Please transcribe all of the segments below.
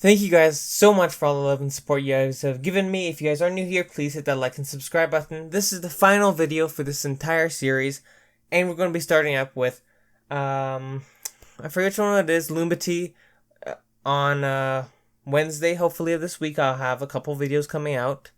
Thank you guys so much for all the love and support you guys have given me. If you guys are new here, please hit that like and subscribe button. This is the final video for this entire series, and we're going to be starting up with, I forget which one it is, Lumbity, on Wednesday, hopefully of this week. I'll have a couple videos coming out.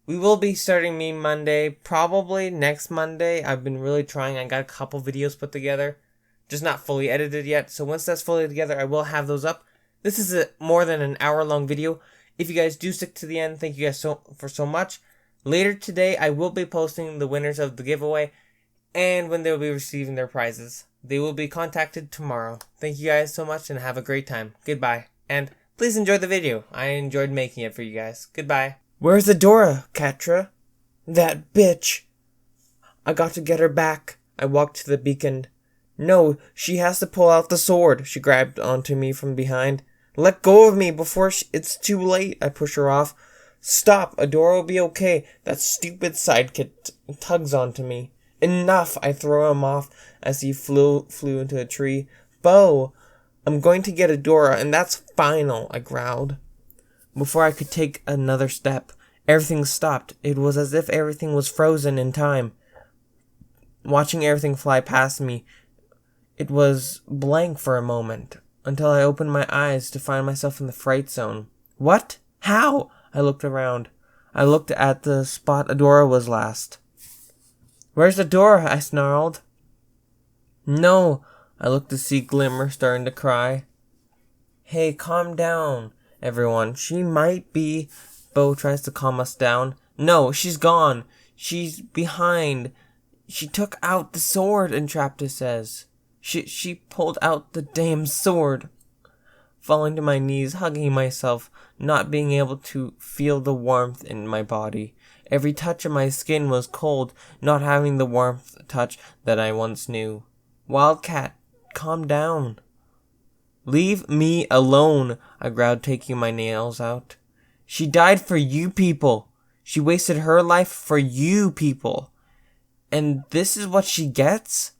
We will be starting me Monday, probably next Monday. I've been really trying. I got a couple videos put together, just not fully edited yet. So once that's fully together, I will have those up. This is a more than an hour-long video. If you guys do stick to the end, thank you guys so much. Later today, I will be posting the winners of the giveaway and when they will be receiving their prizes. They will be contacted tomorrow. Thank you guys so much and have a great time. Goodbye. And please enjoy the video. I enjoyed making it for you guys. Goodbye. Where's Adora, Catra? That bitch. I got to get her back. I walked to the beacon. No, she has to pull out the sword. She grabbed onto me from behind. Let go of me before it's too late. I push her off. Stop, Adora will be okay. That stupid sidekick tugs onto me. Enough, I throw him off as he flew into a tree. Bo, I'm going to get Adora, and that's final, I growled. Before I could take another step, everything stopped. It was as if everything was frozen in time. Watching everything fly past me, it was blank for a moment, until I opened my eyes to find myself in the fright zone. What? How? I looked around. I looked at the spot Adora was last. Where's Adora? I snarled. No. I looked to see Glimmer starting to cry. Hey, calm down, everyone. She might be... Bo tries to calm us down. No, she's gone. She's behind. She took out the sword, Entrapta says. She pulled out the damn sword. Falling to my knees, hugging myself, not being able to feel the warmth in my body. Every touch of my skin was cold, not having the warmth touch that I once knew. Wildcat, calm down. Leave me alone, I growled, taking my nails out. She died for you people. She wasted her life for you people. And this is what she gets?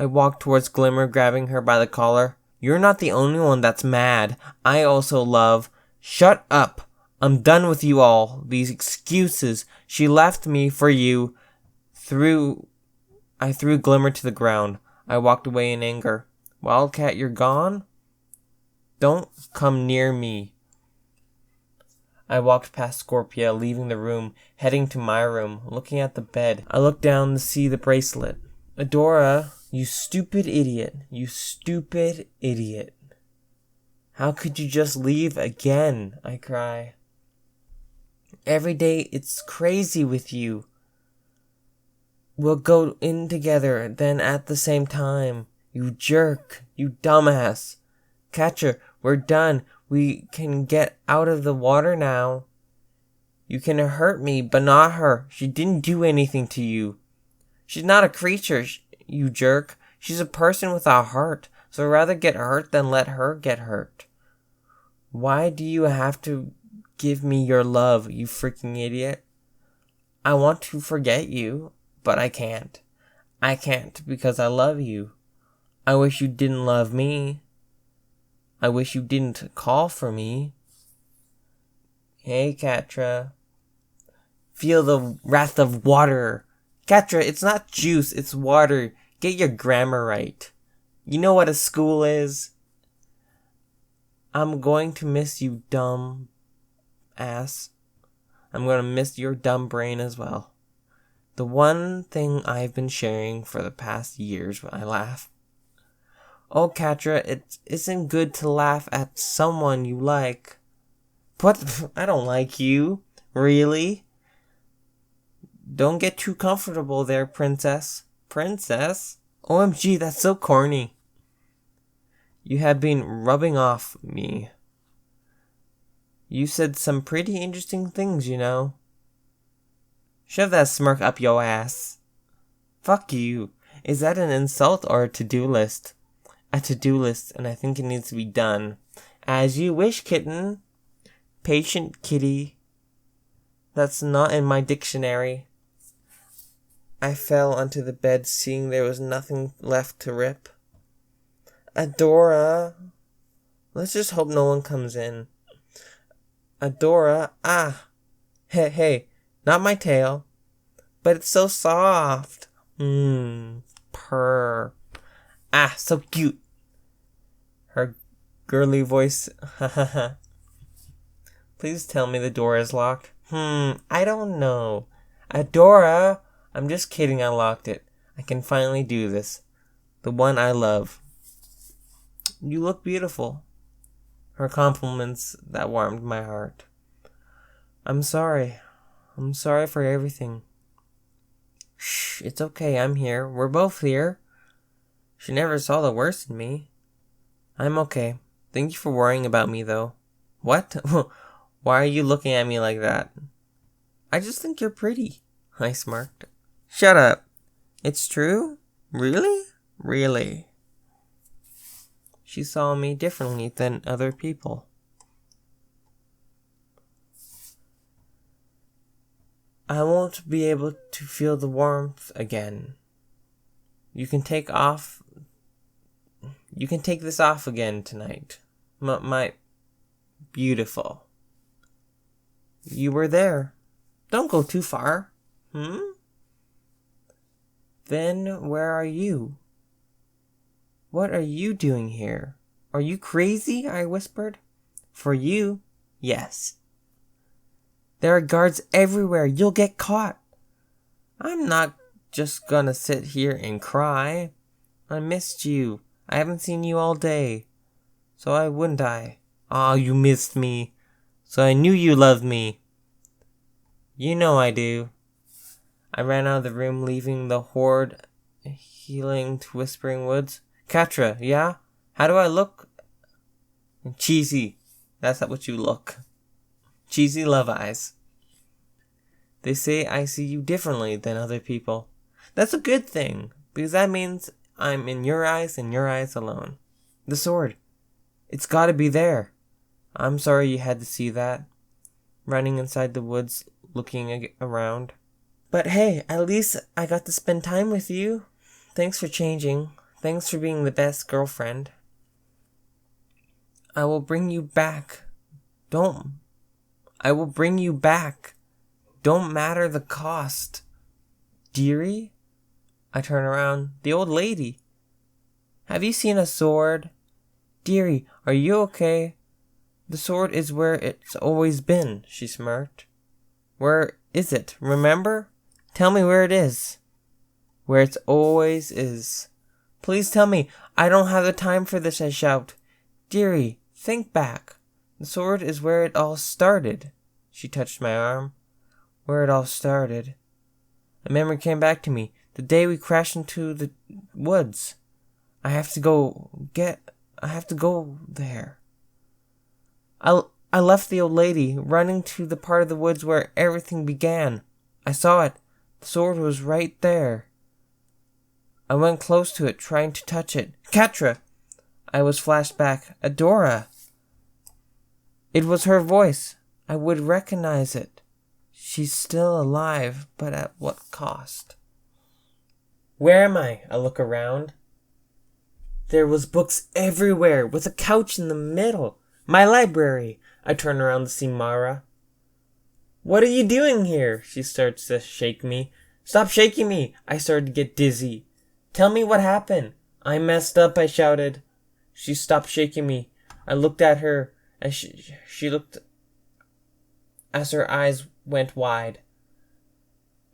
I walked towards Glimmer, grabbing her by the collar. You're not the only one that's mad. I also love... Shut up. I'm done with you all. These excuses. She left me for you. I threw Glimmer to the ground. I walked away in anger. Wildcat, you're gone? Don't come near me. I walked past Scorpia, leaving the room, heading to my room, looking at the bed. I looked down to see the bracelet. Adora... You stupid idiot. You stupid idiot. How could you just leave again? I cry. Every day it's crazy with you. We'll go in together, then at the same time. You jerk. You dumbass. Catcher, we're done. We can get out of the water now. You can hurt me, but not her. She didn't do anything to you. She's not a creature. You jerk. She's a person with a heart, so I'd rather get hurt than let her get hurt. Why do you have to give me your love, you freaking idiot? I want to forget you, but I can't. I can't because I love you. I wish you didn't love me. I wish you didn't call for me. Hey, Catra. Feel the wrath of water. Catra, it's not juice, it's water. Get your grammar right. You know what a school is? I'm going to miss you, dumb ass. I'm going to miss your dumb brain as well. The one thing I've been sharing for the past years when I laugh. Oh, Catra, it isn't good to laugh at someone you like. What? I don't like you. Really? Don't get too comfortable there, princess. Princess? OMG, that's so corny. You have been rubbing off me. You said some pretty interesting things, you know. Shove that smirk up your ass. Fuck you. Is that an insult or a to-do list? A to-do list, and I think it needs to be done. As you wish, kitten. Patient kitty. That's not in my dictionary. I fell onto the bed, seeing there was nothing left to rip. Adora. Let's just hope no one comes in. Adora, hey, not my tail. But it's so soft. Purr. So cute. Her girly voice. Please tell me the door is locked. I don't know. Adora! I'm just kidding, I locked it. I can finally do this. The one I love. You look beautiful. Her compliments that warmed my heart. I'm sorry. I'm sorry for everything. Shh, it's okay, I'm here. We're both here. She never saw the worst in me. I'm okay. Thank you for worrying about me, though. What? Why are you looking at me like that? I just think you're pretty, I smirked. Shut up. It's true? Really? Really? She saw me differently than other people. I won't be able to feel the warmth again. You can take this off again tonight. My beautiful. You were there. Don't go too far. Then where are you? What are you doing here? Are you crazy? I whispered. For you, yes. There are guards everywhere. You'll get caught. I'm not just gonna sit here and cry. I missed you. I haven't seen you all day. So why wouldn't I? Aw, you missed me. So I knew you loved me. You know I do. I ran out of the room, leaving the horde healing to whispering woods. Catra, yeah? How do I look? Cheesy. That's not what you look. Cheesy love eyes. They say I see you differently than other people. That's a good thing, because that means I'm in your eyes and your eyes alone. The sword. It's gotta be there. I'm sorry you had to see that. Running inside the woods, looking around. But hey, at least I got to spend time with you. Thanks for changing. Thanks for being the best girlfriend. I will bring you back. I will bring you back. Don't matter the cost. Dearie? I turn around. The old lady. Have you seen a sword? Dearie, are you okay? The sword is where it's always been, she smirked. Where is it? Remember? Tell me where it is. Where it always is. Please tell me. I don't have the time for this, I shout. Dearie, think back. The sword is where it all started. She touched my arm. Where it all started. A memory came back to me. The day we crashed into the woods. I have to go there. I left the old lady, running to the part of the woods where everything began. I saw it. The sword was right there. I went close to it, trying to touch it. Catra! I was flashed back. Adora! It was her voice. I would recognize it. She's still alive, but at what cost? Where am I? I look around. There was books everywhere, with a couch in the middle. My library. I turn around to see Mara. What are you doing here? She starts to shake me. Stop shaking me! I started to get dizzy. Tell me what happened. I messed up, I shouted. She stopped shaking me. I looked at her as she looked as her eyes went wide.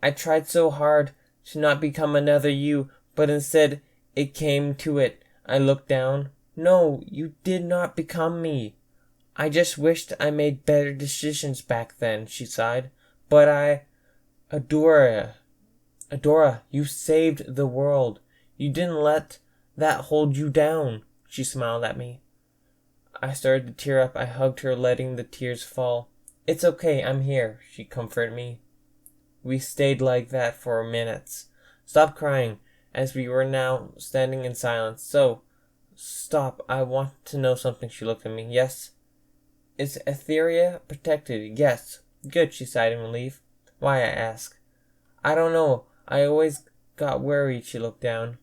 I tried so hard to not become another you, but instead it came to it. I looked down. No, you did not become me. I just wished I made better decisions back then, she sighed. But Adora, you saved the world. You didn't let that hold you down. She smiled at me. I started to tear up. I hugged her, letting the tears fall. It's okay, I'm here, she comforted me. We stayed like that for minutes. Stop crying, as we were now standing in silence. So, stop, I want to know something, she looked at me. Yes? Is Etheria protected? Yes. Good, she sighed in relief. Why, I asked. I don't know. I always got worried, she looked down.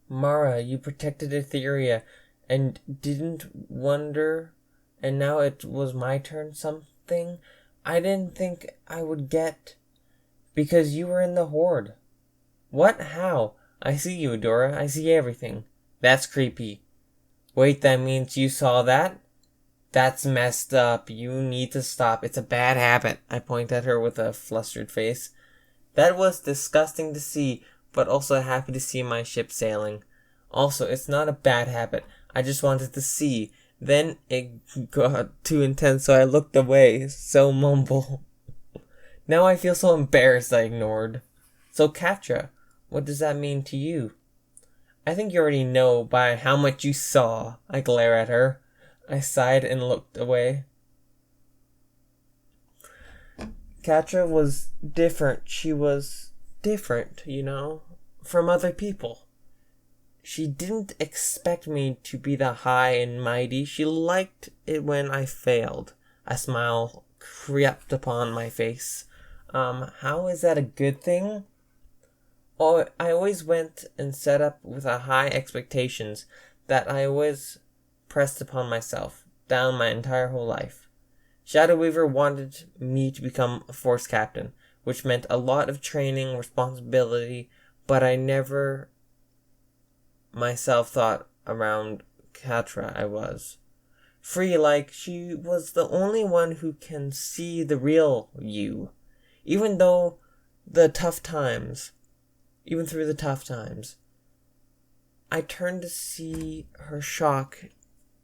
Mara, you protected Etheria and didn't wonder and now it was my turn something I didn't think I would get because you were in the horde. What? How? I see you, Adora. I see everything. That's creepy. Wait, that means you saw that? That's messed up. You need to stop. It's a bad habit. I point at her with a flustered face. That was disgusting to see, but also happy to see my ship sailing. Also, it's not a bad habit. I just wanted to see. Then it got too intense, so I looked away. So mumble. Now I feel so embarrassed I ignored. So, Catra, what does that mean to you? I think you already know by how much you saw. I glare at her. I sighed and looked away. Catra was different. She was different, from other people. She didn't expect me to be the high and mighty. She liked it when I failed. A smile crept upon my face. How is that a good thing? Oh, I always went and set up with a high expectations that I always pressed upon myself, down my entire whole life. Shadow Weaver wanted me to become a force captain, which meant a lot of training, responsibility, but I never myself thought around Catra I was. Free, like she was the only one who can see the real you. Even through the tough times, I turned to see her shock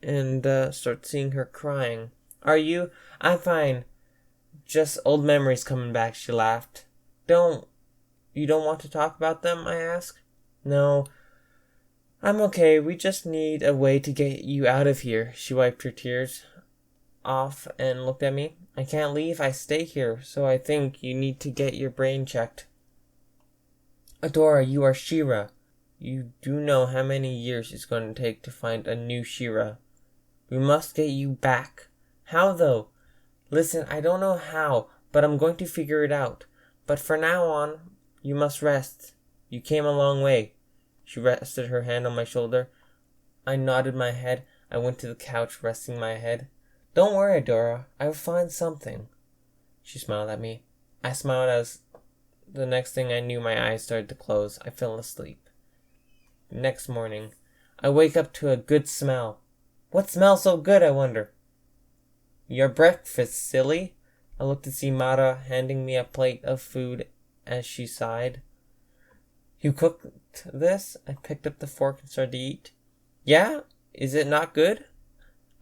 and start seeing her crying. Are you? I'm fine. Just old memories coming back, she laughed. You don't want to talk about them, I asked. No, I'm okay. We just need a way to get you out of here. She wiped her tears off and looked at me. I can't leave. I stay here, so I think you need to get your brain checked. Adora, you are She-Ra. You do know how many years it's going to take to find a new She-Ra. We must get you back. How, though? Listen, I don't know how, but I'm going to figure it out. But for now on, you must rest. You came a long way. She rested her hand on my shoulder. I nodded my head. I went to the couch, resting my head. Don't worry, Adora. I will find something. She smiled at me. I smiled as the next thing I knew my eyes started to close. I fell asleep. Next morning, I wake up to a good smell. What smells so good, I wonder? Your breakfast, silly. I looked to see Mara handing me a plate of food as she sighed. You cooked this? I picked up the fork and started to eat. Yeah? Is it not good?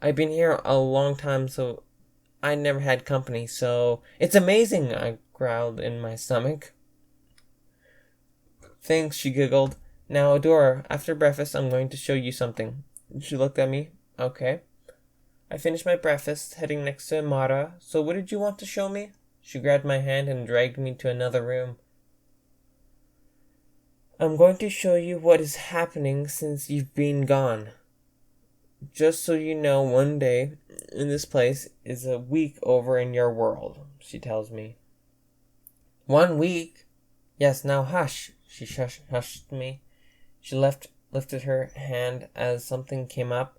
I've been here a long time, so I never had company, so it's amazing, I growled in my stomach. Thanks, she giggled. Now, Adora, after breakfast, I'm going to show you something. She looked at me. Okay. I finished my breakfast, heading next to Mara. So what did you want to show me? She grabbed my hand and dragged me to another room. I'm going to show you what is happening since you've been gone. Just so you know, one day in this place is a week over in your world, she tells me. 1 week? Yes, now hush. She hushed me. She lifted her hand as something came up.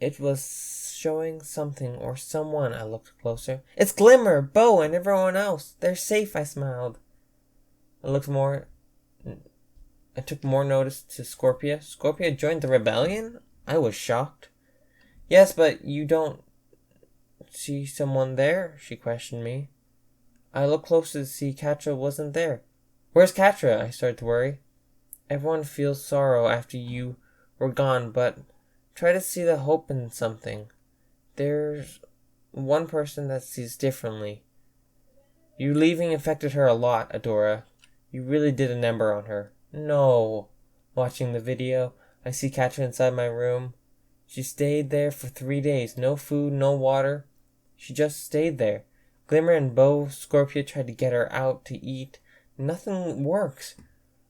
It was showing something or someone. I looked closer. It's Glimmer, Bo, and everyone else. They're safe, I smiled. I took more notice to Scorpia. Scorpia joined the rebellion? I was shocked. Yes, but you don't see someone there? She questioned me. I looked closer to see Catra wasn't there. Where's Catra? I started to worry. Everyone feels sorrow after you were gone, but try to see the hope in something. There's one person that sees differently. You leaving affected her a lot, Adora. You really did a number on her. No. Watching the video, I see Catra inside my room. She stayed there for 3 days. No food, no water. She just stayed there. Glimmer and Bo Scorpia tried to get her out to eat. Nothing works.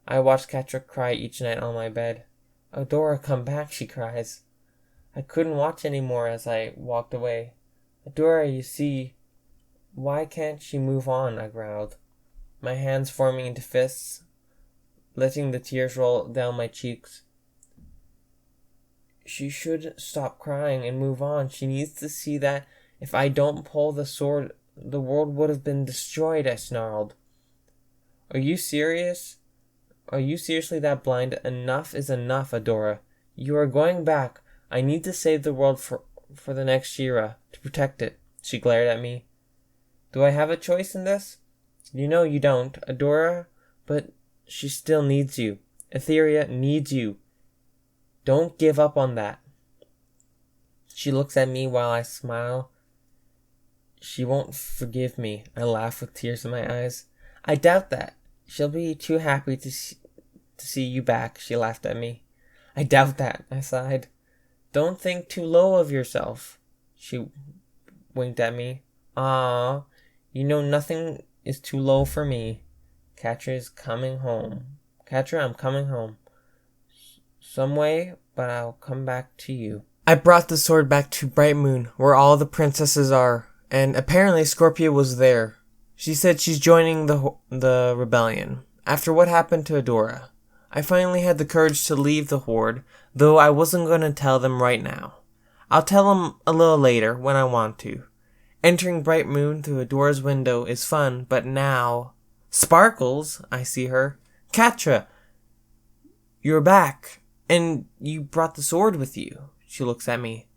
I watched Catra cry each night on my bed. Adora, come back, she cries. I couldn't watch anymore as I walked away. Adora, you see, why can't she move on? I growled, my hands forming into fists, letting the tears roll down my cheeks. She should stop crying and move on. She needs to see that if I don't pull the sword, the world would have been destroyed, I snarled. Are you serious? Are you seriously that blind? Enough is enough, Adora. You are going back. I need to save the world for the next Shira, to protect it. She glared at me. Do I have a choice in this? You know you don't, Adora, but she still needs you. Etheria needs you. Don't give up on that. She looks at me while I smile. She won't forgive me. I laugh with tears in my eyes. I doubt that. She'll be too happy to see you back, she laughed at me. I doubt that, I sighed. Don't think too low of yourself. She winked at me. Ah, you know nothing is too low for me. Catra is coming home. Catra, I'm coming home. Some way, but I'll come back to you. I brought the sword back to Bright Moon, where all the princesses are, and apparently Scorpia was there. She said she's joining the rebellion. After what happened to Adora, I finally had the courage to leave the Horde, though I wasn't going to tell them right now. I'll tell them a little later when I want to. Entering Bright Moon through Adora's window is fun, but now... Sparkles, I see her. Catra, you're back, and you brought the sword with you. She looks at me.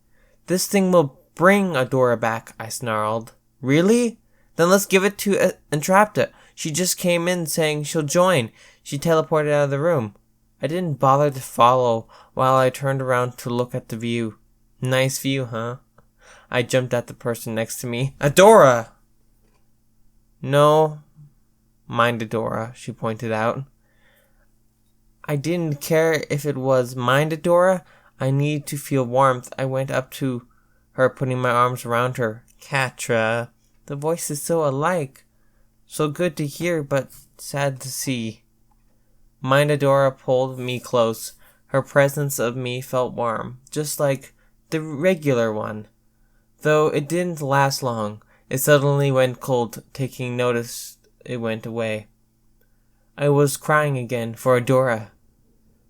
This thing will bring Adora back, I snarled. Really? Then let's give it to Entrapta. She just came in saying she'll join. She teleported out of the room. I didn't bother to follow while I turned around to look at the view. Nice view, huh? I jumped at the person next to me. Adora! No, mind Adora, she pointed out. I didn't care if it was mind Adora. I needed to feel warmth. I went up to her, putting my arms around her. Catra, the voice is so alike. So good to hear, but sad to see. Mind Adora pulled me close. Her presence of me felt warm, just like the regular one. Though it didn't last long. It suddenly went cold. Taking notice, it went away. I was crying again for Adora.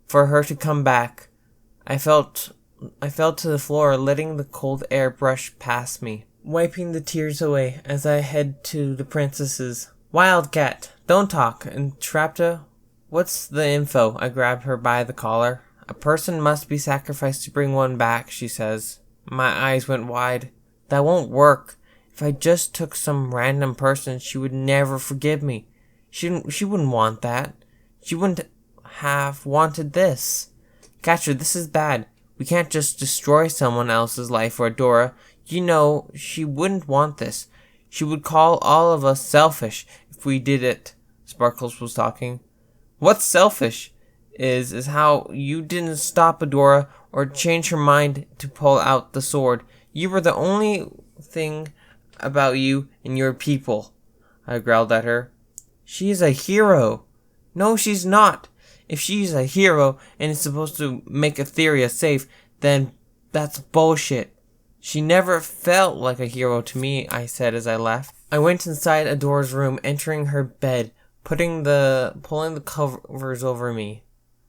For her to come back. I fell to the floor, letting the cold air brush past me, wiping the tears away as I head to the princesses. Wildcat, don't talk. Entrapta, what's the info? I grab her by the collar. A person must be sacrificed to bring one back, she says. My eyes went wide. That won't work. If I just took some random person, she would never forgive me. She wouldn't want that. She wouldn't have wanted this. Catra, this is bad. We can't just destroy someone else's life for Adora. You know, she wouldn't want this. She would call all of us selfish if we did it. Sparkles was talking. What's selfish is how you didn't stop Adora or change her mind to pull out the sword. You were the only thing about you and your people. I growled at her. She's a hero. No, she's not. If she's a hero and is supposed to make Etheria safe, then that's bullshit. She never felt like a hero to me, I said as I left. I went inside Adora's room, entering her bed, pulling the covers over me.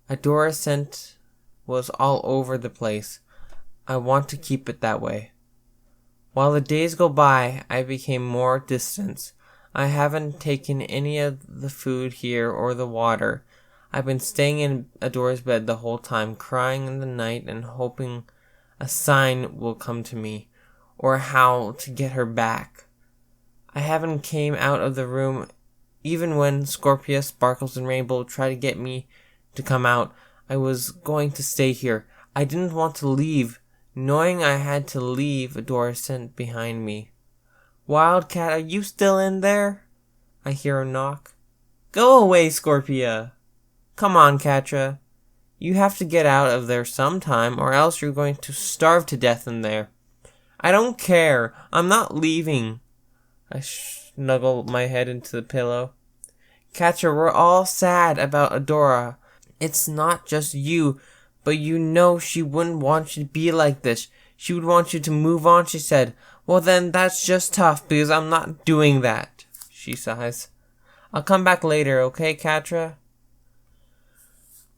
Adora's scent was all over the place. I want to keep it that way. While the days go by, I became more distant. I haven't taken any of the food here or the water. I've been staying in Adora's bed the whole time, crying in the night and hoping a sign will come to me, or how to get her back. I haven't came out of the room even when Scorpia, Sparkles, and Rainbow tried to get me to come out. I was going to stay here. I didn't want to leave, knowing I had to leave Adora sent behind me. Wildcat, are you still in there? I hear a knock. Go away, Scorpia. Come on, Catra. You have to get out of there sometime, or else you're going to starve to death in there. I don't care. I'm not leaving. I snuggle my head into the pillow. Catra, we're all sad about Adora. It's not just you, but you know she wouldn't want you to be like this. She would want you to move on, she said. Well then, that's just tough, because I'm not doing that. She sighs. I'll come back later, okay, Catra?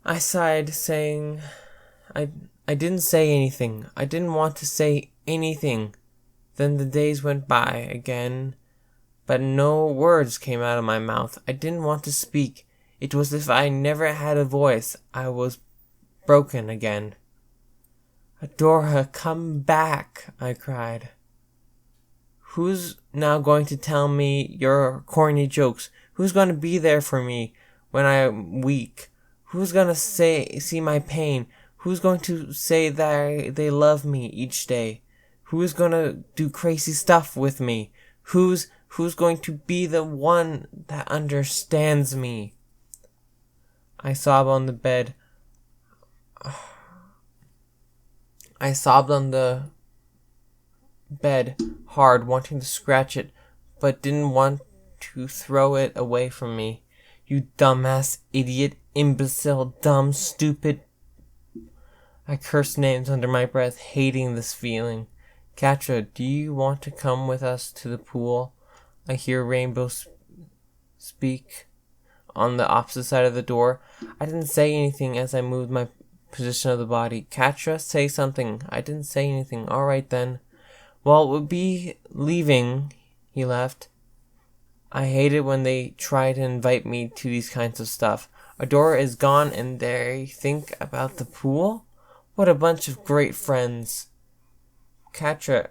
I sighed, saying I I didn't say anything. I didn't want to say anything. Then the days went by again, but no words came out of my mouth. I didn't want to speak. It was as if I never had a voice. I was broken again. Adora, come back, I cried. Who's now going to tell me your corny jokes? Who's going to be there for me when I'm weak? Who's going to see my pain? Who's going to say that they love me each day? Who's going to do crazy stuff with me? Who's going to be the one that understands me? I sobbed on the bed. I sobbed on the bed hard, wanting to scratch it, but didn't want to throw it away from me. You dumbass, idiot, imbecile, dumb, stupid. I cursed names under my breath, hating this feeling. Catra, do you want to come with us to the pool? I hear Rainbow speak on the opposite side of the door. I didn't say anything as I moved my position of the body. Catra, say something. I didn't say anything. All right then. Well, we'll be leaving. He left. I hate it when they try to invite me to these kinds of stuff. Adora is gone and they think about the pool? What a bunch of great friends. Catra,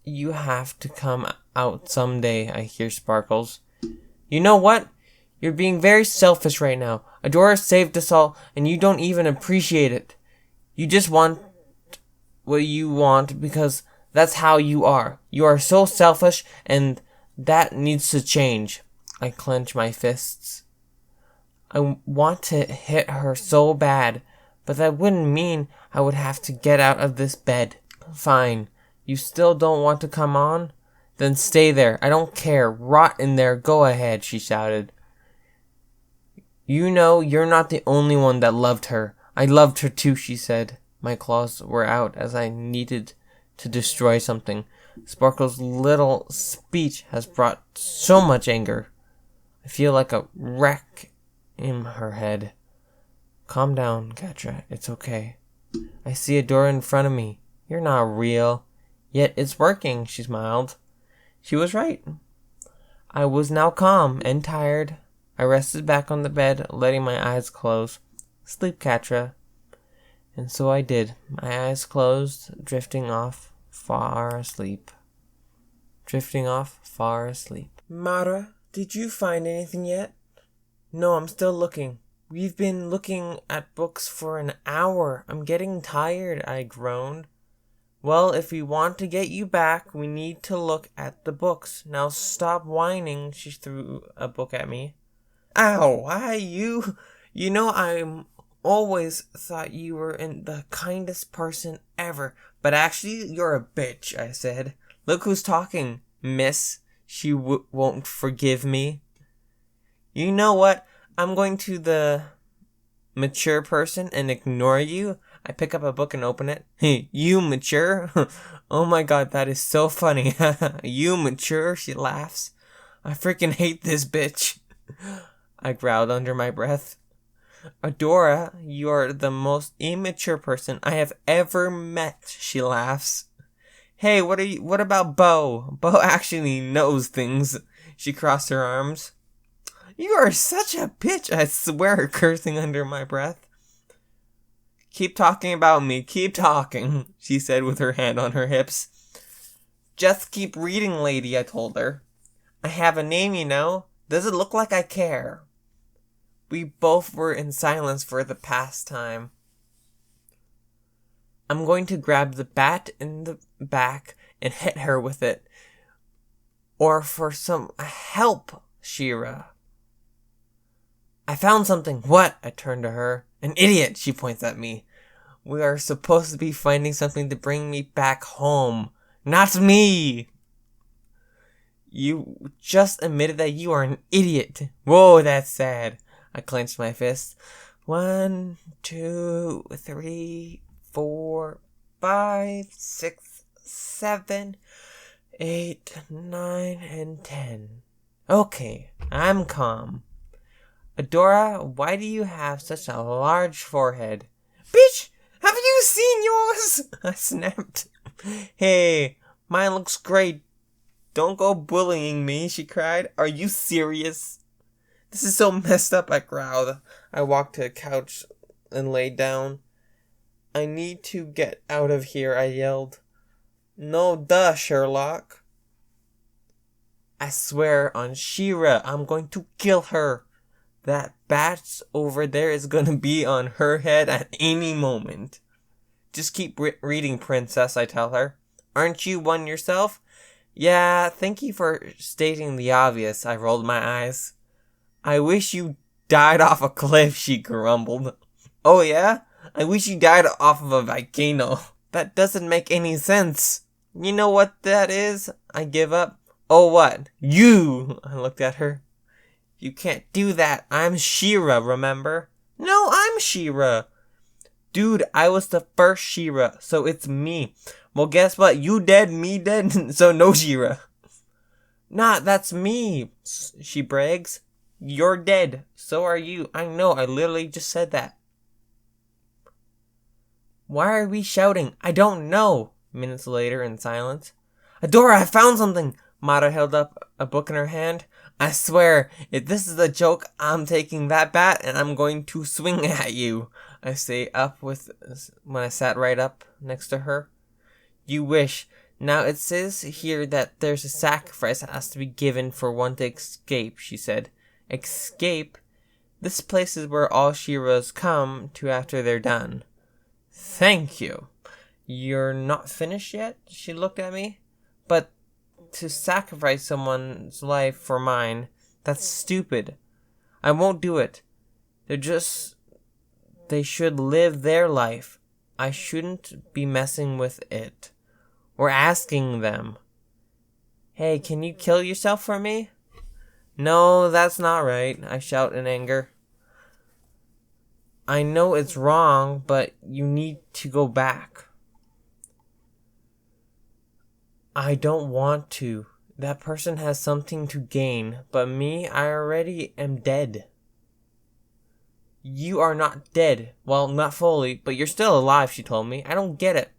you have to come out someday, I hear Sparkles. You know what? You're being very selfish right now. Adora saved us all and you don't even appreciate it. You just want what you want because that's how you are. You are so selfish and that needs to change. I clench my fists. I want to hit her so bad, but that wouldn't mean I would have to get out of this bed. Fine. You still don't want to come on? Then stay there. I don't care. Rot in there. Go ahead, she shouted. You know, you're not the only one that loved her. I loved her too, she said. My claws were out as I needed to destroy something. Sparkle's little speech has brought so much anger. I feel like a wreck in her head. Calm down, Catra. It's okay. I see Adora in front of me. You're not real. Yet it's working, she smiled. She was right. I was now calm and tired. I rested back on the bed, letting my eyes close. Sleep, Catra. And so I did. My eyes closed, drifting off, far asleep. Drifting off, far asleep. Mara, did you find anything yet? No, I'm still looking. We've been looking at books for an hour. I'm getting tired, I groaned. Well, if we want to get you back, we need to look at the books. Now stop whining, she threw a book at me. Ow, why you know I always thought you were the kindest person ever. But actually, you're a bitch, I said. Look who's talking, miss. She won't forgive me. You know what? I'm going to the mature person and ignore you. I pick up a book and open it. Hey, you mature? Oh my god, that is so funny. You mature? She laughs. I freaking hate this bitch. I growled under my breath. Adora, you're the most immature person I have ever met, she laughs. Hey, what about Bo? Bo actually knows things. She crossed her arms. You are such a bitch, I swear, cursing under my breath. Keep talking about me, keep talking, she said with her hand on her hips. Just keep reading, lady, I told her. I have a name, you know. Does it look like I care? We both were in silence for the past time. I'm going to grab the bat in the back and hit her with it. Or for some help, Shira. I found something. What? I turn to her. An idiot, she points at me. We are supposed to be finding something to bring me back home. Not me! You just admitted that you are an idiot. Whoa, that's sad. I clenched my fist. 1, 2, 3, 4, 5, 6, 7, 8, 9, and 10. Okay, I'm calm. Adora, why do you have such a large forehead? Bitch, have you seen yours! I snapped. Hey, mine looks great. Don't go bullying me, she cried. Are you serious? This is so messed up, I growled. I walked to a couch and laid down. I need to get out of here, I yelled. No duh, Sherlock. I swear on Shira, I'm going to kill her. That bat over there is going to be on her head at any moment. Just keep reading, princess, I tell her. Aren't you one yourself? Yeah, thank you for stating the obvious, I rolled my eyes. I wish you died off a cliff, she grumbled. Oh yeah? I wish you died off of a volcano. That doesn't make any sense. You know what that is? I give up. Oh what? You! I looked at her. You can't do that. I'm Shira, remember? No, I'm Shira. Dude, I was the first Shira, so it's me. Well, guess what? You dead, me dead, so no Shira. Nah, that's me, she brags. You're dead. So are you. I know, I literally just said that. Why are we shouting? I don't know. Minutes later, in silence. Adora, I found something. Mara held up a book in her hand. I swear, if this is a joke, I'm taking that bat and I'm going to swing at you. I stayed up when I sat right up next to her. You wish. Now it says here that there's a sacrifice that has to be given for one to escape, she said. Escape? This place is where all Shiras come to after they're done. Thank you. You're not finished yet? She looked at me. But to sacrifice someone's life for mine, that's stupid. I won't do it. They should live their life. I shouldn't be messing with it. Or asking them. Hey, can you kill yourself for me? No, that's not right, I shout in anger. I know it's wrong, but you need to go back. I don't want to. That person has something to gain, but me, I already am dead. You are not dead. Well, not fully, but you're still alive, she told me. I don't get it.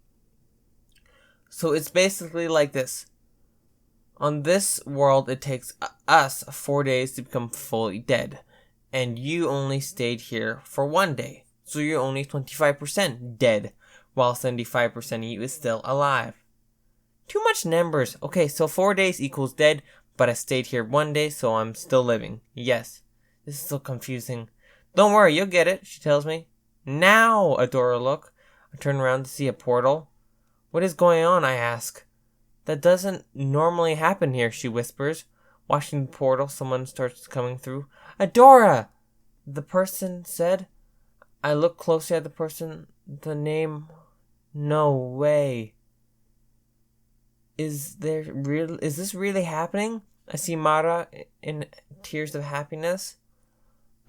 So it's basically like this. On this world, it takes us 4 days to become fully dead. And you only stayed here for 1 day. So you're only 25% dead, while 75% of you is still alive. Too much numbers. Okay, so 4 days equals dead, but I stayed here 1 day, so I'm still living. Yes. This is so confusing. Don't worry, you'll get it, she tells me. Now, Adora, look. I turn around to see a portal. What is going on, I ask. That doesn't normally happen here, she whispers. Watching the portal, someone starts coming through. Adora! The person said. I look closely at the person. The name. No way. Is this really happening? I see Mara in tears of happiness.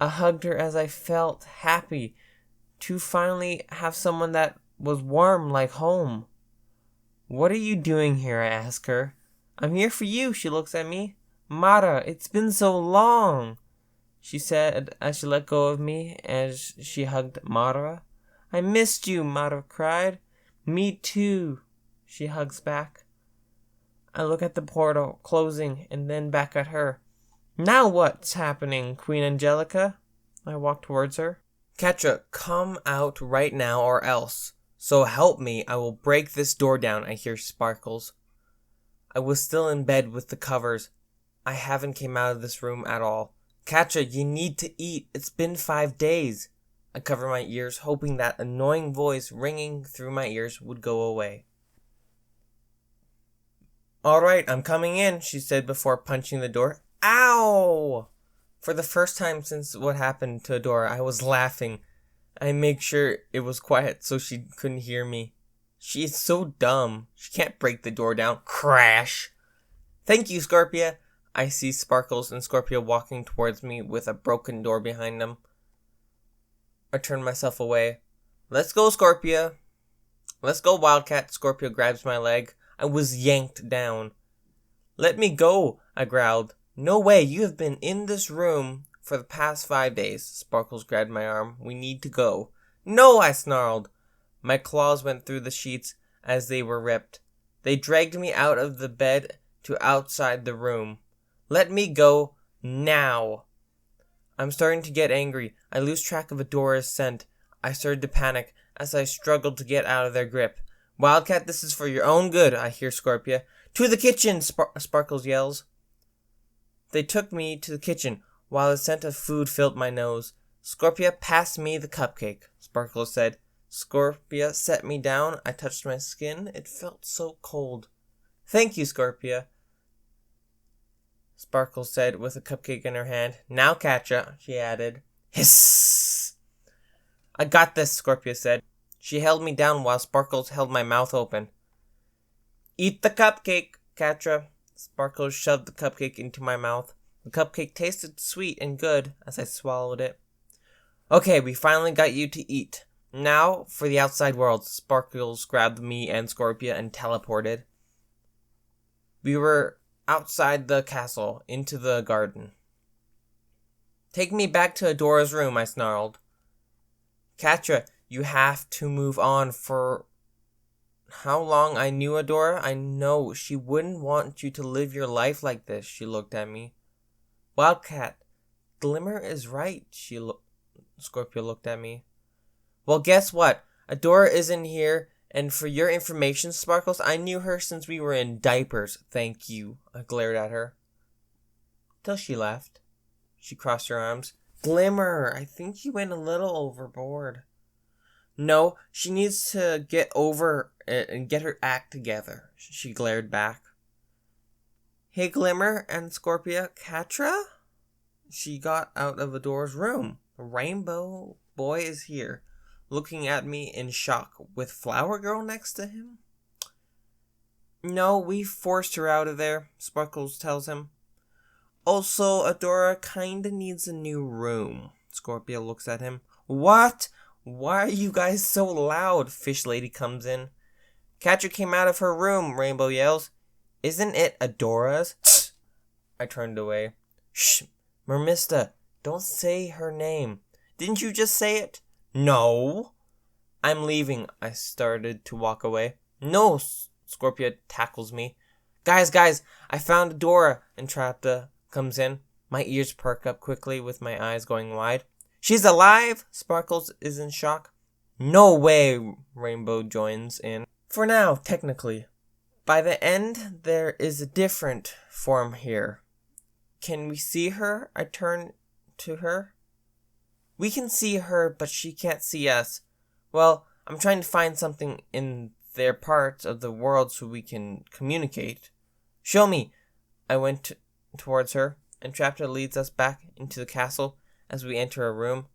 I hugged her as I felt happy to finally have someone that was warm like home. What are you doing here? I ask her. I'm here for you, she looks at me. Mara, it's been so long, she said as she let go of me as she hugged Mara. I missed you, Mara cried. Me too, she hugs back. I look at the portal closing and then back at her. Now what's happening, Queen Angelica? I walk towards her. Catra, come out right now or else. So help me, I will break this door down, I hear Sparkles. I was still in bed with the covers. I haven't came out of this room at all. Catra, you need to eat. It's been 5 days. I cover my ears, hoping that annoying voice ringing through my ears would go away. Alright, I'm coming in, she said before punching the door. Ow! For the first time since what happened to Adora, I was laughing. I made sure it was quiet so she couldn't hear me. She is so dumb. She can't break the door down. Crash! Thank you, Scorpia. I see Sparkles and Scorpia walking towards me with a broken door behind them. I turn myself away. Let's go, Scorpia. Let's go, Wildcat. Scorpia grabs my leg. I was yanked down. Let me go, I growled. No way, you have been in this room for the past 5 days. Sparkles grabbed my arm. We need to go. No, I snarled. My claws went through the sheets as they were ripped. They dragged me out of the bed to outside the room. Let me go now. I'm starting to get angry. I lose track of Adora's scent. I started to panic as I struggled to get out of their grip. Wildcat, this is for your own good, I hear Scorpia. To the kitchen, Sparkles yells. They took me to the kitchen, while the scent of food filled my nose. Scorpia, pass me the cupcake, Sparkles said. Scorpia set me down. I touched my skin. It felt so cold. Thank you, Scorpia, Sparkles said with a cupcake in her hand. Now, Catra, she added. Hiss! I got this, Scorpia said. She held me down while Sparkles held my mouth open. Eat the cupcake, Catra. Sparkles shoved the cupcake into my mouth. The cupcake tasted sweet and good as I swallowed it. Okay, we finally got you to eat. Now for the outside world. Sparkles grabbed me and Scorpia and teleported. We were outside the castle, into the garden. Take me back to Adora's room, I snarled. Catra, you have to move on. For how long I knew Adora, I know she wouldn't want you to live your life like this, she looked at me. Wildcat, Glimmer is right, Scorpio looked at me. Well, guess what? Adora isn't here, and for your information, Sparkles, I knew her since we were in diapers. Thank you, I glared at her. Till she left. She crossed her arms. Glimmer, I think you went a little overboard. No, she needs to get over it and get her act together, she glared back. Hey, Glimmer and Scorpia, Catra? She got out of Adora's room. The rainbow boy is here, looking at me in shock, with Flower Girl next to him. No, we forced her out of there, Sparkles tells him. Also, Adora kinda needs a new room. Scorpia looks at him. What? Why are you guys so loud? Fish Lady comes in. Catra came out of her room, Rainbow yells. Isn't it Adora's? I turned away. Shh, Mermista, don't say her name. Didn't you just say it? No. I'm leaving. I started to walk away. No, Scorpia tackles me. Guys, I found Adora, Entrapta comes in. My ears perk up quickly with my eyes going wide. She's alive? Sparkles is in shock. No way, Rainbow joins in. For now, technically. By the end, there is a different form here. Can we see her? I turn to her. We can see her, but she can't see us. Well, I'm trying to find something in their parts of the world so we can communicate. Show me. I went towards her, and Entrapta leads us back into the castle as we enter a room.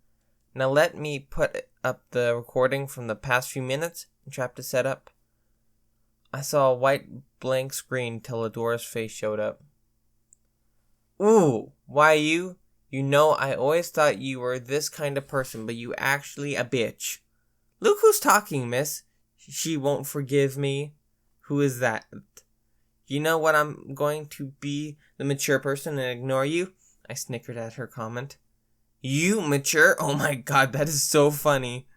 Now let me put up the recording from the past few minutes, Entrapta set up. I saw a white blank screen till Adora's face showed up. Ooh, why you? You know, I always thought you were this kind of person, but you actually a bitch. Look who's talking, miss. She won't forgive me. Who is that? You know what, I'm going to be the mature person and ignore you? I snickered at her comment. You mature? Oh my god, that is so funny.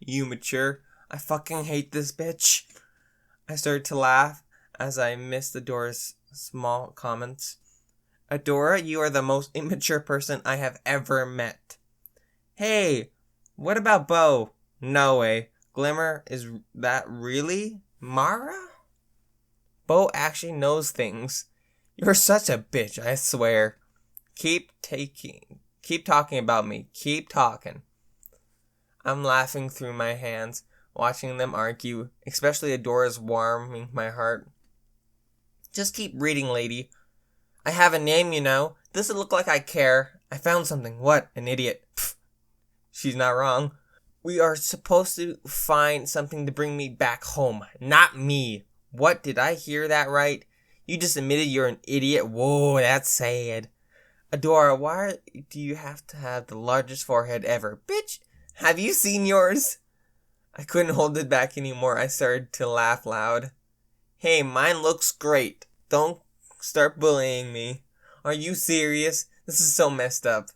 You mature? I fucking hate this bitch. I started to laugh as I missed Adora's small comments. Adora, you are the most immature person I have ever met. Hey, what about Bo? No way. Glimmer, is that really Mara? Bo actually knows things. You're such a bitch, I swear. Keep talking about me. Keep talking. I'm laughing through my hands, watching them argue, especially Adora's warming my heart. Just keep reading, lady. I have a name, you know. Doesn't look like I care. I found something. What? An idiot. Pfft. She's not wrong. We are supposed to find something to bring me back home. Not me. What? Did I hear that right? You just admitted you're an idiot? Whoa, that's sad. Adora, why do you have to have the largest forehead ever? Bitch, have you seen yours? I couldn't hold it back anymore. I started to laugh loud. Hey, mine looks great. Don't start bullying me. Are you serious? This is so messed up.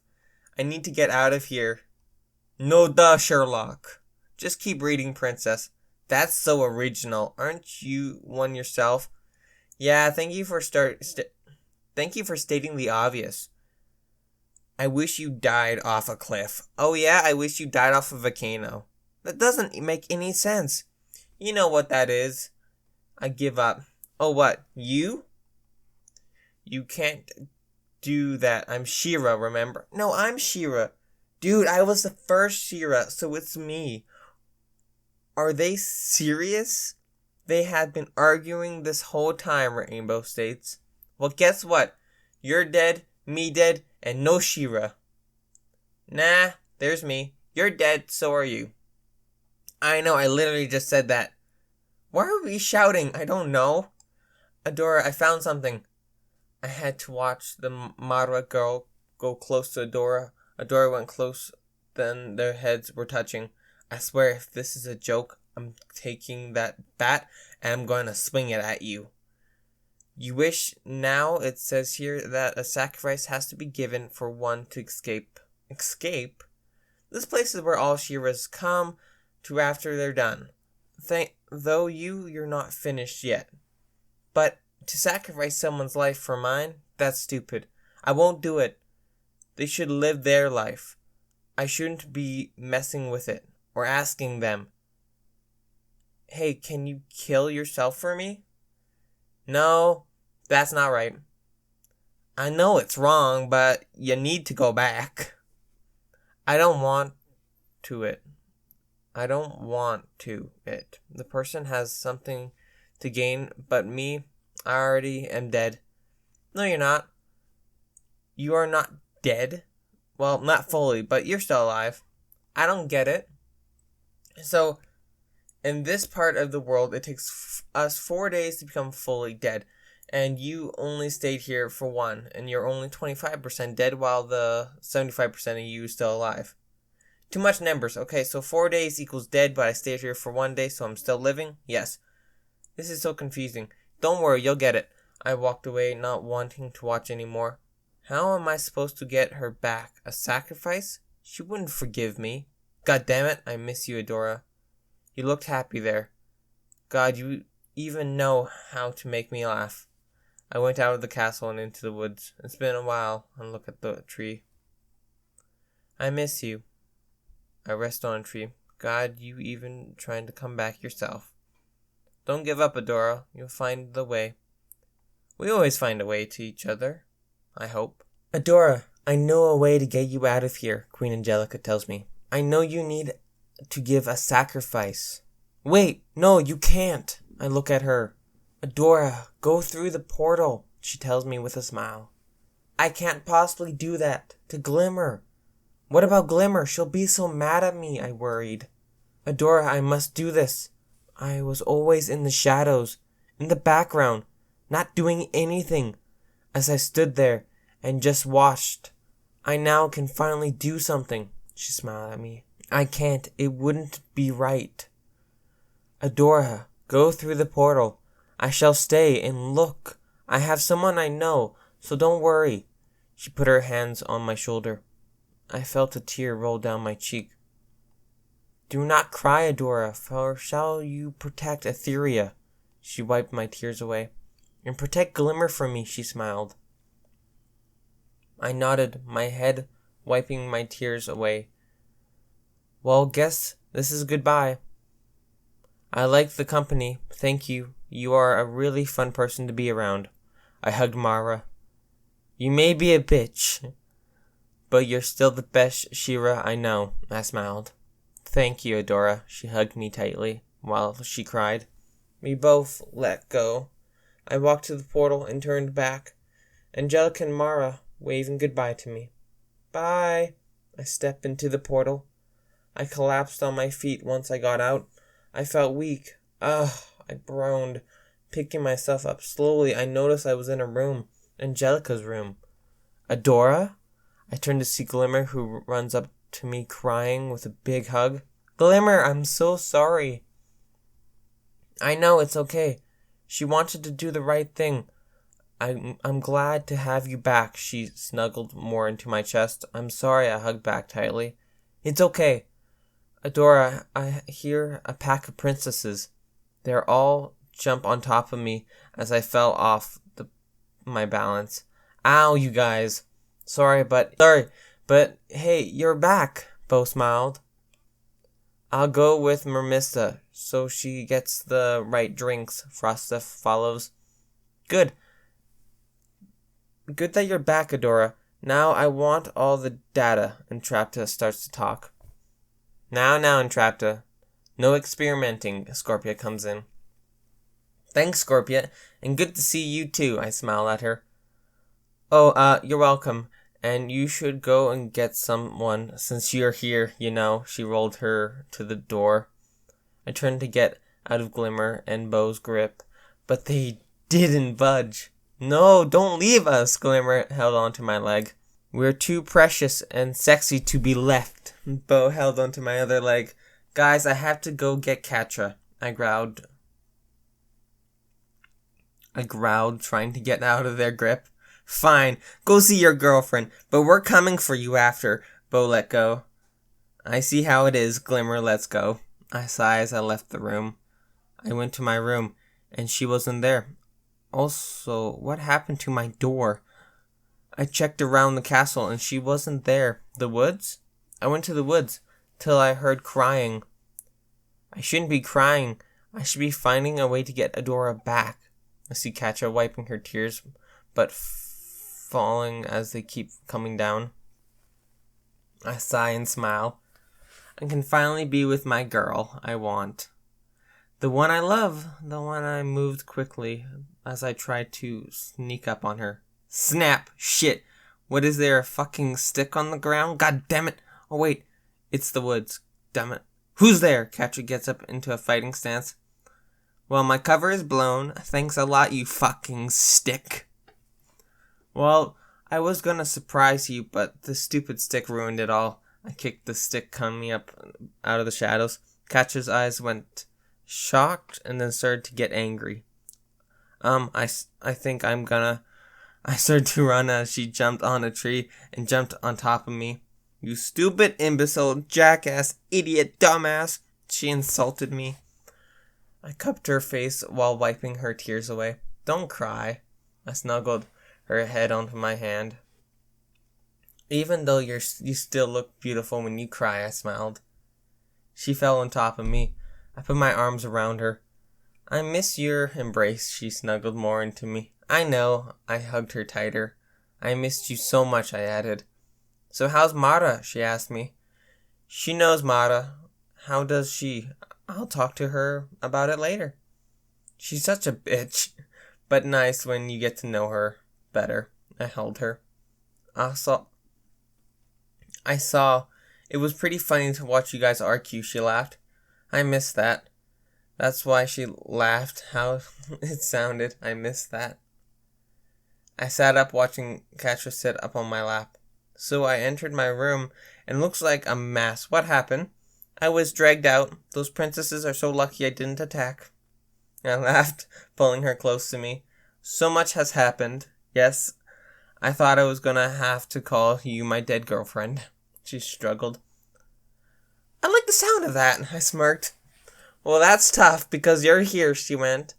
I need to get out of here. No duh, Sherlock. Just keep reading, princess. That's so original. Aren't you one yourself? Yeah, thank you for stating the obvious. I wish you died off a cliff. Oh yeah, I wish you died off a volcano. That doesn't make any sense. You know what that is. I give up. Oh what? You? You can't do that. I'm Shira, remember? No, I'm Shira. Dude, I was the first Shira, so it's me. Are they serious? They had been arguing this whole time, Rainbow states. Well, guess what? You're dead, me dead, and no Shira. Nah, there's me. You're dead, so are you. I know, I literally just said that. Why are we shouting? I don't know. Adora, I found something. I had to watch the Mara girl go close to Adora. Adora went close, then their heads were touching. I swear, if this is a joke, I'm taking that bat and I'm going to swing it at you. You wish now it says here that a sacrifice has to be given for one to escape. Escape? This place is where all Shiras come to after they're done. Though you're not finished yet. But to sacrifice someone's life for mine, that's stupid. I won't do it. They should live their life. I shouldn't be messing with it or asking them, hey, can you kill yourself for me? No, that's not right. I know it's wrong, but you need to go back. I don't want it. The person has something to gain, but me, I already am dead. No, you're not. You are not dead. Well, not fully, but you're still alive. I don't get it. So, in this part of the world, it takes us 4 days to become fully dead. And you only stayed here for 1, and you're only 25% dead while the 75% of you is still alive. Too much numbers. Okay, so 4 days equals dead, but I stayed here for 1 day, so I'm still living? Yes. This is so confusing. Don't worry, you'll get it. I walked away, not wanting to watch anymore. How am I supposed to get her back? A sacrifice? She wouldn't forgive me. God damn it, I miss you, Adora. You looked happy there. God, you even know how to make me laugh. I went out of the castle and into the woods. It's been a while, and look at the tree. I miss you. I rest on a tree. God, you even trying to come back yourself. Don't give up, Adora. You'll find the way. We always find a way to each other. I hope. Adora, I know a way to get you out of here, Queen Angelica tells me. I know you need to give a sacrifice. Wait, no, you can't. I look at her. Adora, go through the portal, she tells me with a smile. I can't possibly do that. To Glimmer. What about Glimmer? She'll be so mad at me, I worried. Adora, I must do this. I was always in the shadows, in the background, not doing anything, as I stood there and just watched. I now can finally do something, she smiled at me. I can't. It wouldn't be right. Adora, go through the portal. I shall stay and look. I have someone I know, so don't worry. She put her hands on my shoulder. I felt a tear roll down my cheek. Do not cry, Adora, for shall you protect Etheria? She wiped my tears away. And protect Glimmer from me, she smiled. I nodded, my head wiping my tears away. Well, guess this is goodbye. I liked the company, thank you. You are a really fun person to be around. I hugged Mara. You may be a bitch, but you're still the best Shira I know, I smiled. Thank you, Adora. She hugged me tightly while she cried. We both let go. I walked to the portal and turned back. Angelica and Mara waving goodbye to me. Bye. I stepped into the portal. I collapsed on my feet once I got out. I felt weak. Ugh, I groaned. Picking myself up slowly, I noticed I was in a room. Angelica's room. Adora? I turned to see Glimmer, who runs up to me crying with a big hug. Glimmer, I'm so sorry. I know, it's okay. She wanted to do the right thing. I'm glad to have you back. She snuggled more into my chest. I'm sorry, I hugged back tightly. It's okay. Adora, I hear a pack of princesses. They're all jump on top of me as I fell off my balance. Ow, you guys. Sorry, but hey, you're back, Bo smiled. I'll go with Mermista so she gets the right drinks, Frosta follows. Good. Good that you're back, Adora. Now I want all the data, Entrapta starts to talk. Now, Entrapta. No experimenting, Scorpia comes in. Thanks, Scorpia, and good to see you too, I smile at her. Oh, you're welcome, and you should go and get someone since you're here, you know, she rolled her to the door. I turned to get out of Glimmer and Bo's grip, but they didn't budge. No, don't leave us, Glimmer held onto my leg. We're too precious and sexy to be left. Bo held onto my other leg. Guys, I have to go get Catra, I growled, trying to get out of their grip. Fine, go see your girlfriend, but we're coming for you after, Bo let go. I see how it is, Glimmer, let's go. I sighed as I left the room. I went to my room, and she wasn't there. Also, what happened to my door? I checked around the castle, and she wasn't there. The woods? I went to the woods, till I heard crying. I shouldn't be crying. I should be finding a way to get Adora back. I see Catra wiping her tears, but falling as they keep coming down. I sigh and smile. I can finally be with my girl I want. The one I love, the one I moved quickly as I tried to sneak up on her. Snap! Shit! What is there, a fucking stick on the ground? God damn it! Oh wait, it's the woods. Damn it. Who's there? Catra gets up into a fighting stance. Well, my cover is blown. Thanks a lot, you fucking stick. Well, I was gonna surprise you, but the stupid stick ruined it all. I kicked the stick coming up out of the shadows. Catra's eyes went shocked and then started to get angry. I think I'm gonna... I started to run as she jumped on a tree and jumped on top of me. You stupid imbecile, jackass, idiot, dumbass, she insulted me. I cupped her face while wiping her tears away. Don't cry. I snuggled her head onto my hand. Even though you still look beautiful when you cry, I smiled. She fell on top of me. I put my arms around her. I miss your embrace, she snuggled more into me. I know, I hugged her tighter. I missed you so much, I added. So how's Mara? She asked me. She knows Mara. How does she? I'll talk to her about it later. She's such a bitch, but nice when you get to know her better. I held her. I saw. It was pretty funny to watch you guys argue, she laughed. I missed that. That's why she laughed, how it sounded. I missed that. I sat up watching Catra sit up on my lap. So I entered my room, and looks like a mess. What happened? I was dragged out. Those princesses are so lucky I didn't attack. I laughed, pulling her close to me. So much has happened. Yes, I thought I was gonna have to call you my dead girlfriend. She struggled. I like the sound of that, I smirked. Well, that's tough, because you're here, she went.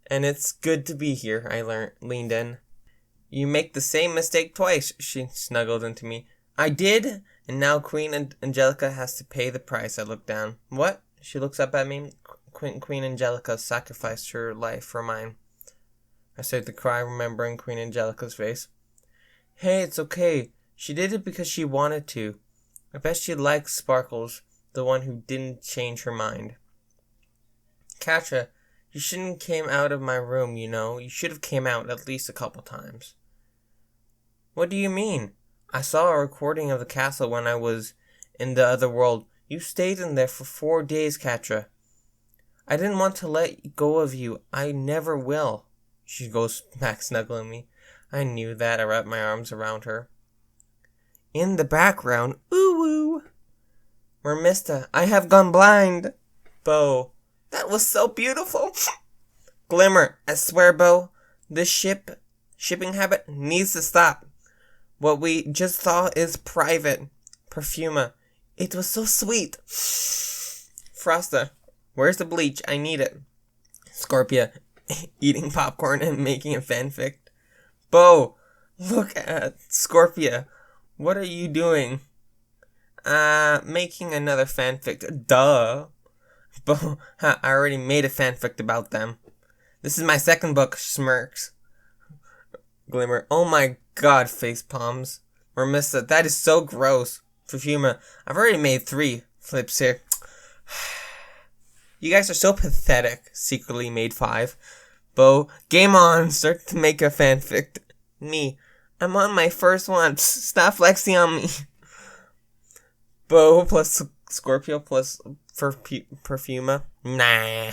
And it's good to be here, I leaned in. You make the same mistake twice, she snuggled into me. I did, and now Queen Angelica has to pay the price, I looked down. What? She looks up at me. Queen Angelica sacrificed her life for mine. I started to cry, remembering Queen Angelica's face. Hey, it's okay. She did it because she wanted to. I bet she likes Sparkles, the one who didn't change her mind. Catra, you shouldn't came out of my room, you know. You should have came out at least a couple times. What do you mean? I saw a recording of the castle when I was in the other world. You stayed in there for 4 days, Catra. I didn't want to let go of you. I never will. She goes back snuggling me. I knew that. I wrapped my arms around her. In the background, ooh-woo. Mermista, I have gone blind. Bo, that was so beautiful. Glimmer, I swear, Bo, this shipping habit needs to stop. What we just saw is private. Perfuma, it was so sweet. Frosta, where's the bleach? I need it. Scorpia, eating popcorn and making a fanfic. Bo, look at Scorpia. What are you doing? Making another fanfic. Duh. Bo, I already made a fanfic about them. This is my second book, smirks. Glimmer, oh my god, face palms. Remissa, that is so gross. Perfuma, I've already made 3. Flips here. You guys are so pathetic. Secretly made 5. Bo, game on. Start to make a fanfic. Me, I'm on my first one. Stop flexing on me. Bo plus Scorpio plus Perfuma. Nah.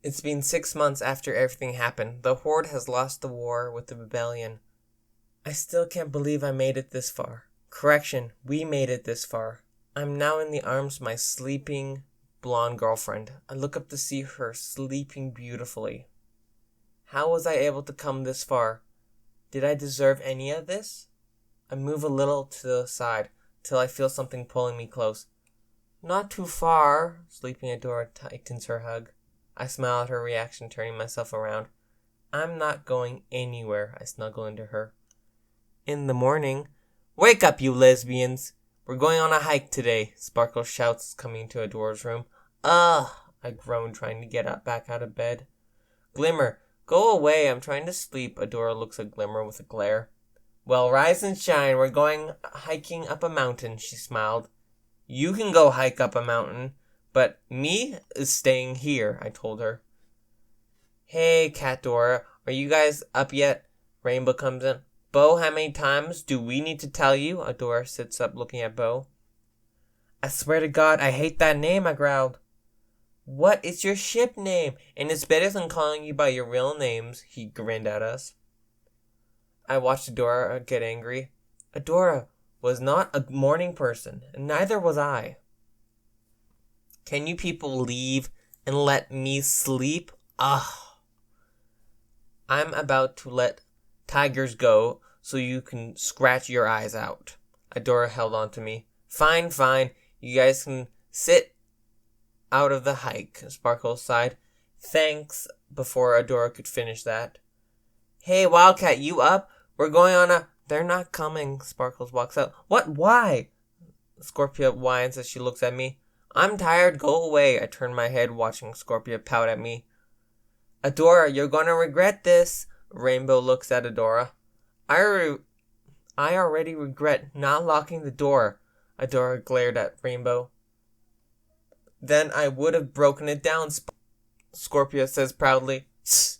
It's been 6 months after everything happened. The Horde has lost the war with the rebellion. I still can't believe I made it this far. Correction, we made it this far. I'm now in the arms of my sleeping blonde girlfriend. I look up to see her sleeping beautifully. How was I able to come this far? Did I deserve any of this? I move a little to the side till I feel something pulling me close. Not too far. Sleeping Adora tightens her hug. I smile at her reaction, turning myself around. I'm not going anywhere. I snuggle into her. In the morning, wake up, you lesbians. We're going on a hike today, Sparkle shouts, coming into Adora's room. Ugh, I groan, trying to get up back out of bed. Glimmer, go away, I'm trying to sleep. Adora looks at Glimmer with a glare. Well, rise and shine, we're going hiking up a mountain, she smiled. You can go hike up a mountain, but me is staying here, I told her. Hey, Catradora, are you guys up yet? Rainbow comes in. Bo, how many times do we need to tell you? Adora sits up looking at Bo. I swear to God, I hate that name, I growled. What is your ship name? And it's better than calling you by your real names, he grinned at us. I watched Adora get angry. Adora was not a morning person, and neither was I. Can you people leave and let me sleep? Ugh. I'm about to let tigers go so you can scratch your eyes out. Adora held on to me. Fine, fine. You guys can sit out of the hike, Sparkle sighed. Thanks, before Adora could finish that. Hey, Wildcat, you up? We're going on a... They're not coming, Sparkles walks out. What? Why? Scorpia whines as she looks at me. I'm tired, go away. I turn my head, watching Scorpia pout at me. Adora, you're gonna regret this. Rainbow looks at Adora. I already regret not locking the door. Adora glared at Rainbow. Then I would have broken it down, Scorpia says proudly. Tss,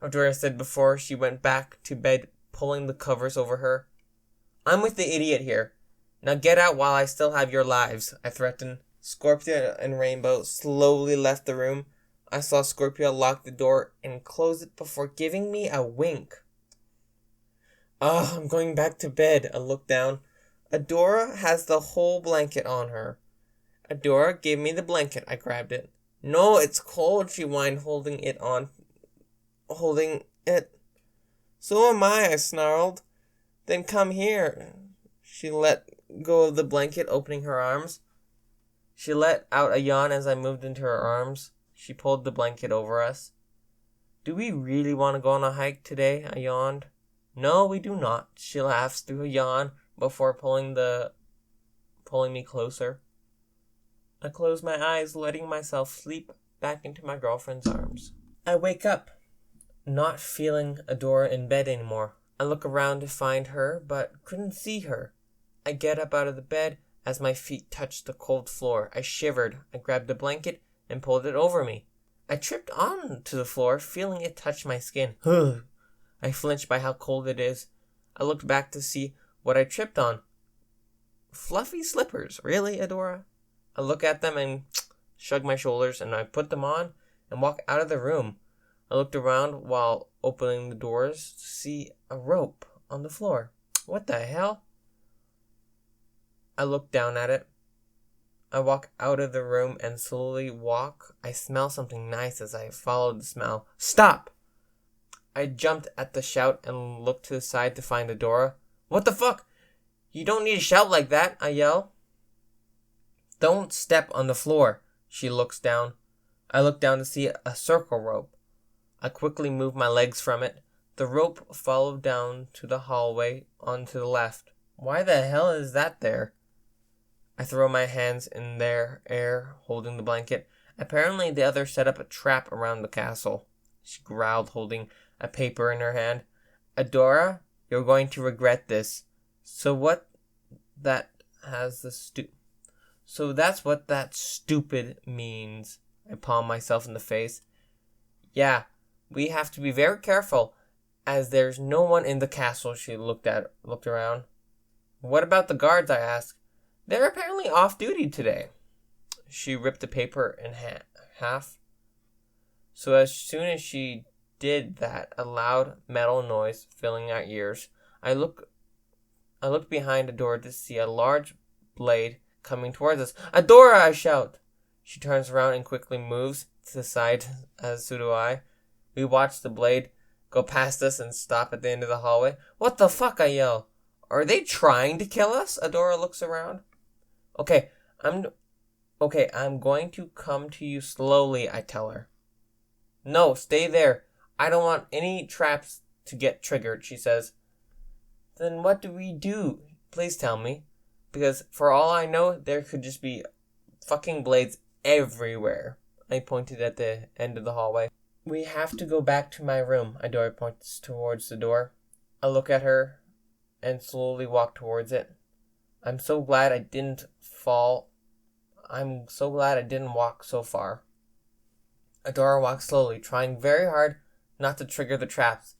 Adora said before she went back to bed, pulling the covers over her. I'm with the idiot here. Now get out while I still have your lives, I threatened. Scorpia and Rainbow slowly left the room. I saw Scorpia lock the door and close it before giving me a wink. I'm going back to bed. I looked down. Adora has the whole blanket on her. Adora gave me the blanket. I grabbed it. No, it's cold, she whined, holding it. So am I snarled. Then come here. She let go of the blanket, opening her arms. She let out a yawn as I moved into her arms. She pulled the blanket over us. Do we really want to go on a hike today? I yawned. No, we do not. She laughs through a yawn before pulling me closer. I close my eyes, letting myself sleep back into my girlfriend's arms. I wake up, not feeling Adora in bed anymore. I look around to find her, but couldn't see her. I get up out of the bed as my feet touched the cold floor. I shivered. I grabbed the blanket and pulled it over me. I tripped onto the floor, feeling it touch my skin. I flinched by how cold it is. I looked back to see what I tripped on. Fluffy slippers. Really, Adora? I look at them and shrug my shoulders, and I put them on and walk out of the room. I looked around while opening the doors to see a rope on the floor. What the hell? I look down at it. I walk out of the room and slowly walk. I smell something nice as I follow the smell. Stop! I jumped at the shout and looked to the side to find Adora. What the fuck? You don't need to shout like that, I yell. Don't step on the floor. She looks down. I look down to see a circle rope. I quickly move my legs from it. The rope followed down to the hallway onto the left. Why the hell is that there? I throw my hands in their air, holding the blanket. Apparently the other set up a trap around the castle. She growled, holding a paper in her hand. Adora, you're going to regret this. So that's what that stupid means. I palm myself in the face. Yeah, we have to be very careful, as there's no one in the castle. She looked around. What about the guards? I asked. They're apparently off duty today. She ripped the paper in half. So as soon as she did that, a loud metal noise filling our ears. I looked behind Adora to see a large blade coming towards us. Adora! I shout. She turns around and quickly moves to the side, as so do I. We watch the blade go past us and stop at the end of the hallway. What the fuck? I yell. Are they trying to kill us? Adora looks around. Okay, I'm going to come to you slowly, I tell her. No, stay there. I don't want any traps to get triggered, she says. Then what do we do? Please tell me. Because for all I know, there could just be fucking blades everywhere. I pointed at the end of the hallway. We have to go back to my room. Adora points towards the door. I look at her and slowly walk towards it. I'm so glad I didn't fall. I'm so glad I didn't walk so far. Adora walks slowly, trying very hard not to trigger the traps.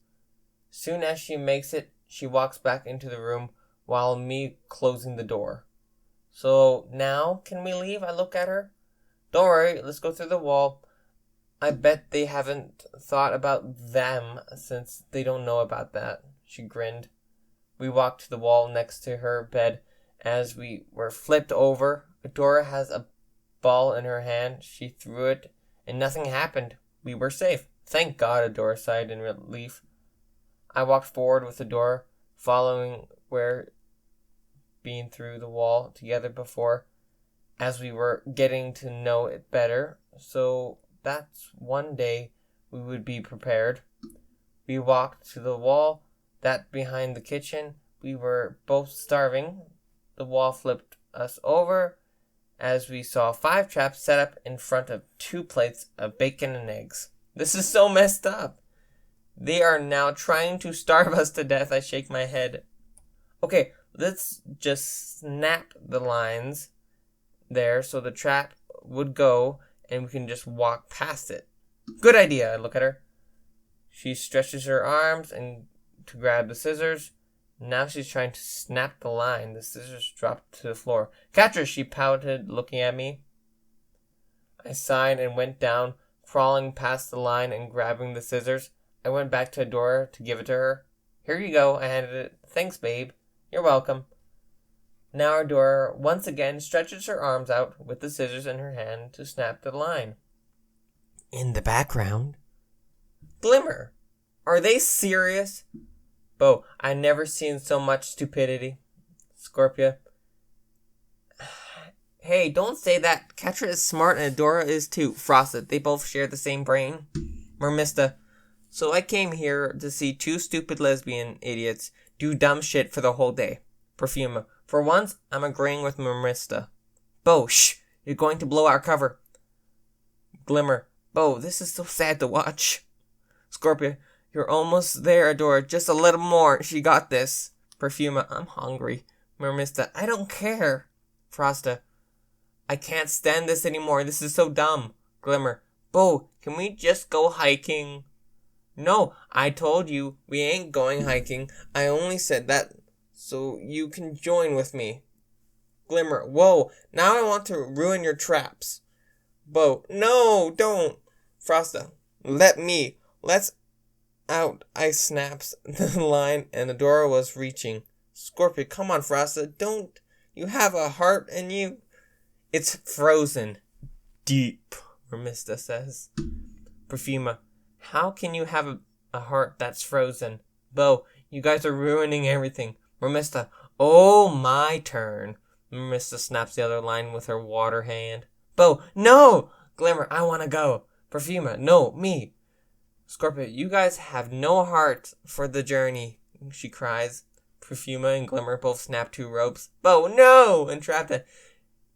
Soon as she makes it, she walks back into the room while me closing the door. So now, can we leave? I look at her. Don't worry, let's go through the wall. I bet they haven't thought about them since they don't know about that. She grinned. We walked to the wall next to her bed. As we were flipped over, Adora has a ball in her hand. She threw it, and nothing happened. We were safe. Thank God, Adora sighed in relief. I walked forward with Adora, following where been through the wall together before, as we were getting to know it better. So that's one day we would be prepared. We walked to the wall that behind the kitchen. We were both starving. The wall flipped us over as we saw 5 traps set up in front of 2 plates of bacon and eggs. This is so messed up. They are now trying to starve us to death. I shake my head. Okay, let's just snap the lines there so the trap would go and we can just walk past it. Good idea. I look at her. She stretches her arms and to grab the scissors. Now she's trying to snap the line. The scissors dropped to the floor. Catch her, she pouted, looking at me. I sighed and went down, crawling past the line and grabbing the scissors. I went back to Adora to give it to her. Here you go, I handed it. Thanks, babe. You're welcome. Now Adora once again stretches her arms out with the scissors in her hand to snap the line. In the background, Glimmer. Are they serious? Bo, I never seen so much stupidity. Scorpia. Hey, don't say that. Catra is smart and Adora is too. Frosted. They both share the same brain. Mermista. So I came here to see 2 stupid lesbian idiots do dumb shit for the whole day. Perfuma. For once, I'm agreeing with Mermista. Bo, shh. You're going to blow our cover. Glimmer. Bo, this is so sad to watch. Scorpia. You're almost there, Adora. Just a little more. She got this. Perfuma. I'm hungry. Mermista. I don't care. Frosta. I can't stand this anymore. This is so dumb. Glimmer. Bo, can we just go hiking? No, I told you we ain't going hiking. I only said that so you can join with me. Glimmer. Whoa, now I want to ruin your traps. Bo. No, don't. Frosta. Let's out. I snaps the line and Adora was reaching. Scorpio. Come on, Frosta. Don't. You have a heart in you. It's frozen. Deep, Mermista says. Perfuma. How can you have a heart that's frozen? Bo, you guys are ruining everything. Mermista. Oh, my turn. Mermista snaps the other line with her water hand. Bo, no! Glimmer, I want to go. Perfuma, no, me. Scorpio, you guys have no heart for the journey, she cries. Perfuma and Glimmer both snap 2 ropes. Bo, no! Entrapta,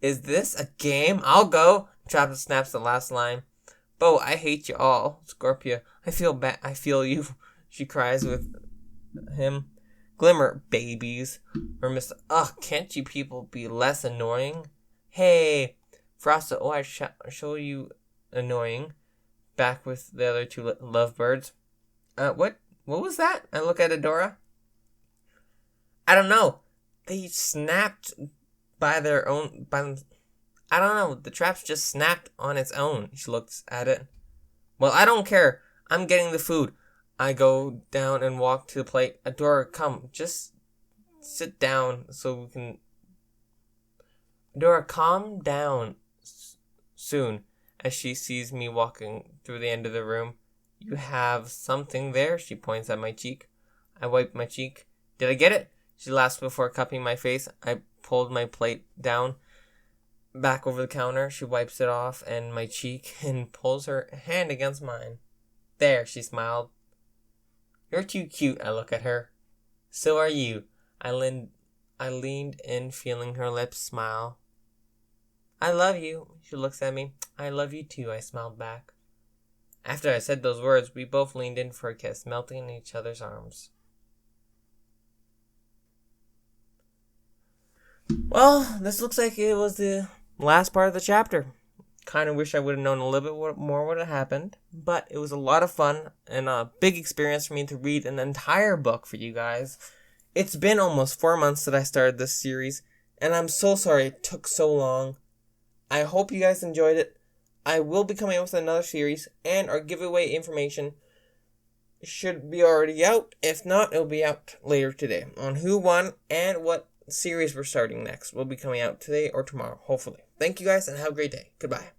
is this a game? I'll go. Entrapta snaps the last line. Bo, I hate you all. Scorpio, I feel bad. I feel you. She cries with him. Glimmer, babies. Or Mr. Ugh, can't you people be less annoying? Hey, Frosta, oh, I show you annoying. Back with the other 2 lovebirds. What was that? I look at Adora. I don't know. They snapped by their own. I don't know. The trap's just snapped on its own. She looks at it. Well, I don't care. I'm getting the food. I go down and walk to the plate. Adora, come. Just sit down so we can. Adora, calm down soon. As she sees me walking through the end of the room. You have something there? She points at my cheek. I wipe my cheek. Did I get it? She laughs before cupping my face. I pulled my plate down. Back over the counter. She wipes it off and my cheek and pulls her hand against mine. There, she smiled. You're too cute, I look at her. So are you. I leaned in, feeling her lips smile. I love you, she looks at me. I love you too, I smiled back. After I said those words, we both leaned in for a kiss, melting in each other's arms. Well, this looks like it was the last part of the chapter. Kind of wish I would have known a little bit more what had happened, but it was a lot of fun and a big experience for me to read an entire book for you guys. It's been almost 4 months that I started this series, and I'm so sorry it took so long. I hope you guys enjoyed it. I will be coming out with another series, and our giveaway information should be already out. If not, it'll be out later today on who won and what series we're starting next. Will be coming out today or tomorrow, hopefully. Thank you guys, and have a great day. Goodbye.